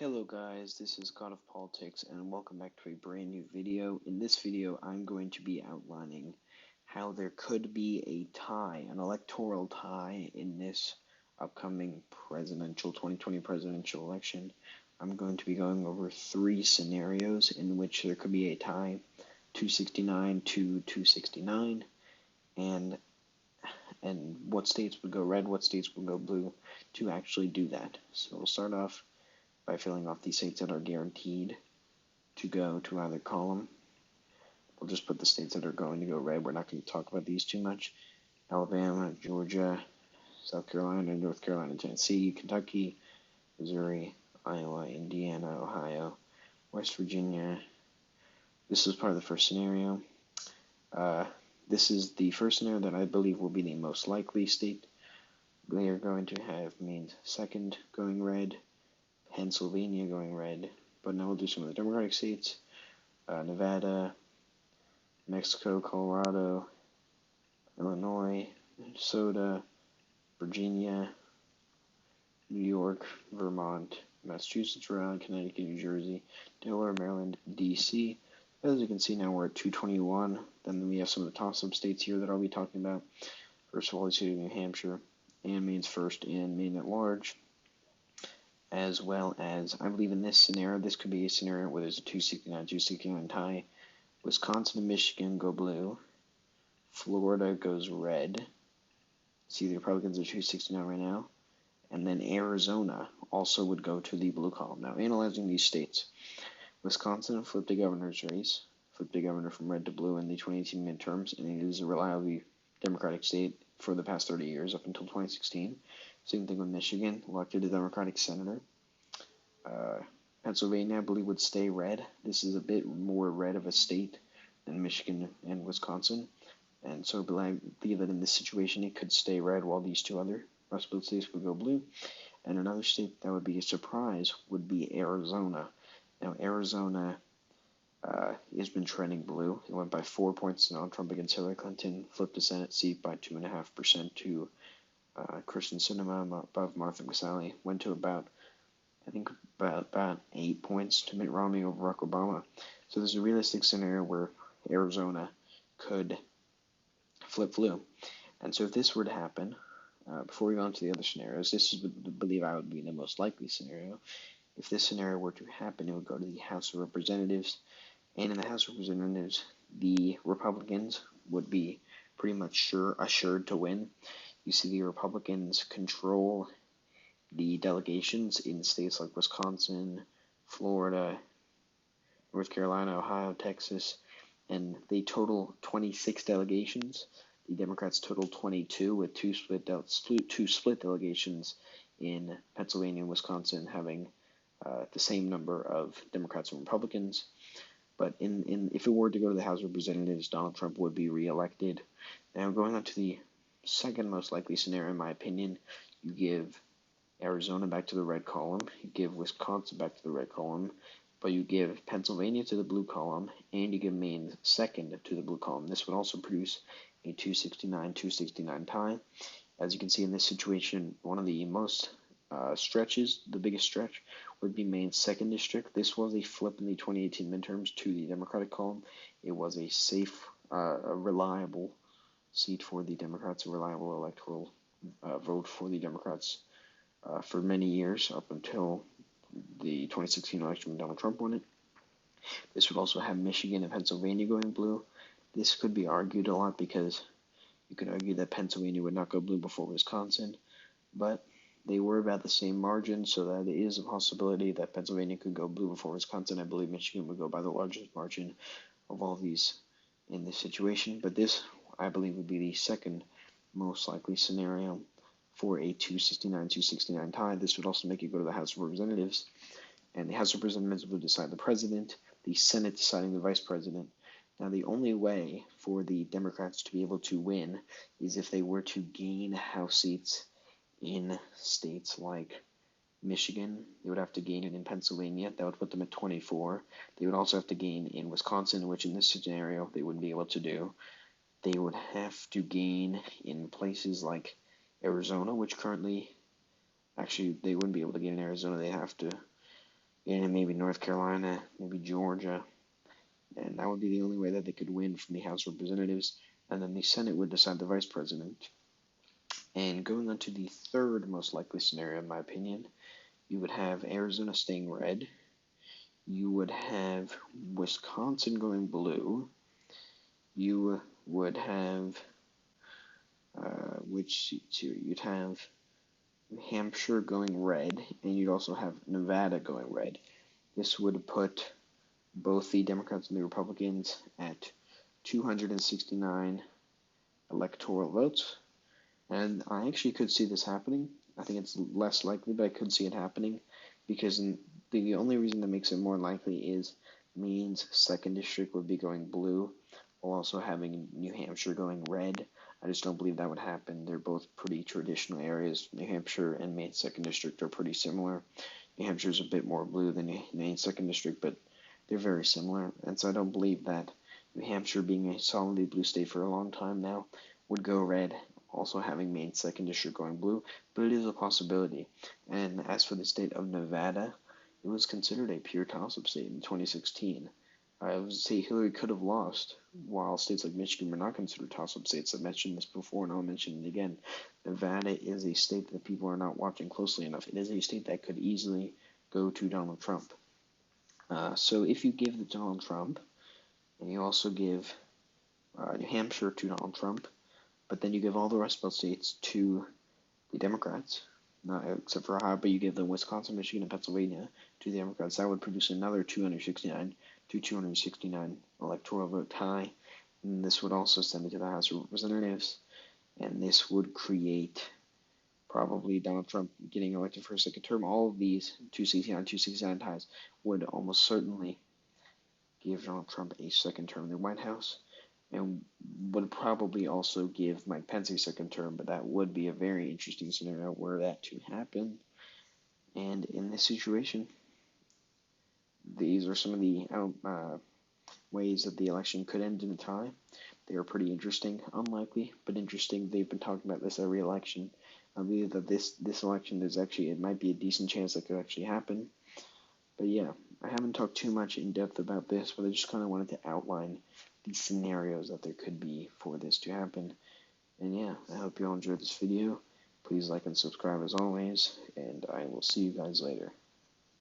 Hello guys, this is God of Politics and welcome back to a brand new video. In this video, I'm going to be outlining how there could be a tie, an electoral tie in this upcoming 2020 presidential election. I'm going to be going over three scenarios in which there could be a tie, 269 to 269, and what states would go red, what states would go blue to actually do that. So we'll start off by filling off the states that are guaranteed to go to either column. We'll just put the states that are going to go red. We're not going to talk about these too much. Alabama, Georgia, South Carolina, North Carolina, Tennessee, Kentucky, Missouri, Iowa, Indiana, Ohio, West Virginia. This is part of the first scenario. This is the first scenario that I believe will be the most likely state. They are going to have Maine's second going red, Pennsylvania going red, but now we'll do some of the Democratic states. Nevada, Mexico, Colorado, Illinois, Minnesota, Virginia, New York, Vermont, Massachusetts, Rhode Island, Connecticut, New Jersey, Delaware, Maryland, D.C. As you can see now we're at 221. Then we have some of the toss-up states here that I'll be talking about. First of all, the state of New Hampshire, and Maine's first, and Maine at large. As well as, I believe in this scenario, this could be a scenario where there's a 269 tie. Wisconsin and Michigan go blue. Florida goes red. See, the Republicans are 269 right now. And then Arizona also would go to the blue column. Now, analyzing these states, Wisconsin flipped a governor's race, flipped a governor from red to blue in the 2018 midterms, and it is a reliably Democratic state for the past 30 years, up until 2016. Same thing with Michigan, elected a Democratic senator. Pennsylvania, I believe, would stay red. This is a bit more red of a state than Michigan and Wisconsin. And so I believe that in this situation, it could stay red while these two other Rust Belt states would go blue. And another state that would be a surprise would be Arizona. Now, Arizona has been trending blue. It went by 4 points to Donald Trump against Hillary Clinton, flipped a Senate seat by 2.5% to Kristen Sinema above Martha McSally, went to about 8 points to Mitt Romney over Barack Obama. So there's a realistic scenario where Arizona could flip blue. And so if this were to happen, before we go on to the other scenarios, this is, believe I would be the most likely scenario. If this scenario were to happen, it would go to the House of Representatives. And in the House of Representatives, the Republicans would be pretty much assured to win. You see, the Republicans control the delegations in states like Wisconsin, Florida, North Carolina, Ohio, Texas, and they total 26 delegations. The Democrats total 22, with two split delegations in Pennsylvania and Wisconsin having the same number of Democrats and Republicans. But if it were to go to the House of Representatives, Donald Trump would be reelected. Now, going on to the second most likely scenario, in my opinion, you give Arizona back to the red column, you give Wisconsin back to the red column, but you give Pennsylvania to the blue column, and you give Maine second to the blue column. This would also produce a 269 tie. As you can see in this situation, one of the most stretches, the biggest stretch, would be Maine's second district. This was a flip in the 2018 midterms to the Democratic column. It was a safe, a reliable seat for the Democrats, a reliable electoral vote for the Democrats for many years, up until the 2016 election when Donald Trump won it. This would also have Michigan and Pennsylvania going blue. This could be argued a lot because you could argue that Pennsylvania would not go blue before Wisconsin, but they were about the same margin, so that it is a possibility that Pennsylvania could go blue before Wisconsin. I believe Michigan would go by the largest margin of all of these in this situation, but this, I believe, would be the second most likely scenario for a 269 tie. This would also make it go to the House of Representatives, and the House of Representatives would decide the president, the Senate deciding the vice president. Now, the only way for the Democrats to be able to win is if they were to gain House seats in states like Michigan. They would have to gain it in Pennsylvania. That would put them at 24. They would also have to gain in Wisconsin, which in this scenario they wouldn't be able to do. They would have to gain in places like Arizona, which currently, actually, they wouldn't be able to gain in Arizona. They have to and maybe North Carolina, maybe Georgia, and that would be the only way that they could win from the House of Representatives, and then the Senate would decide the vice president. And going on to the third most likely scenario, in my opinion, you would have Arizona staying red, you would have Wisconsin going blue, you would have which seats here? You'd have New Hampshire going red, and you'd also have Nevada going red. This would put both the Democrats and the Republicans at 269 electoral votes, and I actually could see this happening. I think it's less likely, but I could see it happening because the only reason that makes it more likely is Maine's second district would be going blue, while also having New Hampshire going red. I just don't believe that would happen. They're both pretty traditional areas. New Hampshire and Maine's second district are pretty similar. New Hampshire is a bit more blue than Maine's second district, but they're very similar, and so I don't believe that New Hampshire, being a solidly blue state for a long time now, would go red, also having Maine's second district going blue, but it is a possibility. And as for the state of Nevada, it was considered a pure toss-up state in 2016. I would say Hillary could have lost, while states like Michigan were not considered toss-up states. I mentioned this before, and I'll mention it again. Nevada is a state that people are not watching closely enough. It is a state that could easily go to Donald Trump. So if you give the Donald Trump, and you also give New Hampshire to Donald Trump, but then you give all the rest of the states to the Democrats, not except for Ohio, but you give them Wisconsin, Michigan, and Pennsylvania to the Democrats, that would produce another 269 to 269 electoral vote tie. And this would also send it to the House of Representatives, and this would create probably Donald Trump getting elected for a second term. All of these 269 ties would almost certainly give Donald Trump a second term in the White House, and would probably also give Mike Pence a second term, but that would be a very interesting scenario were that to happen. And in this situation, these are some of the ways that the election could end in a tie. They are pretty interesting, unlikely, but interesting. They've been talking about this every election. I believe that this election, it might be a decent chance that could actually happen. But yeah, I haven't talked too much in depth about this, but I just kind of wanted to outline the scenarios that there could be for this to happen. And yeah, I hope you all enjoyed this video. Please like and subscribe as always, and I will see you guys later.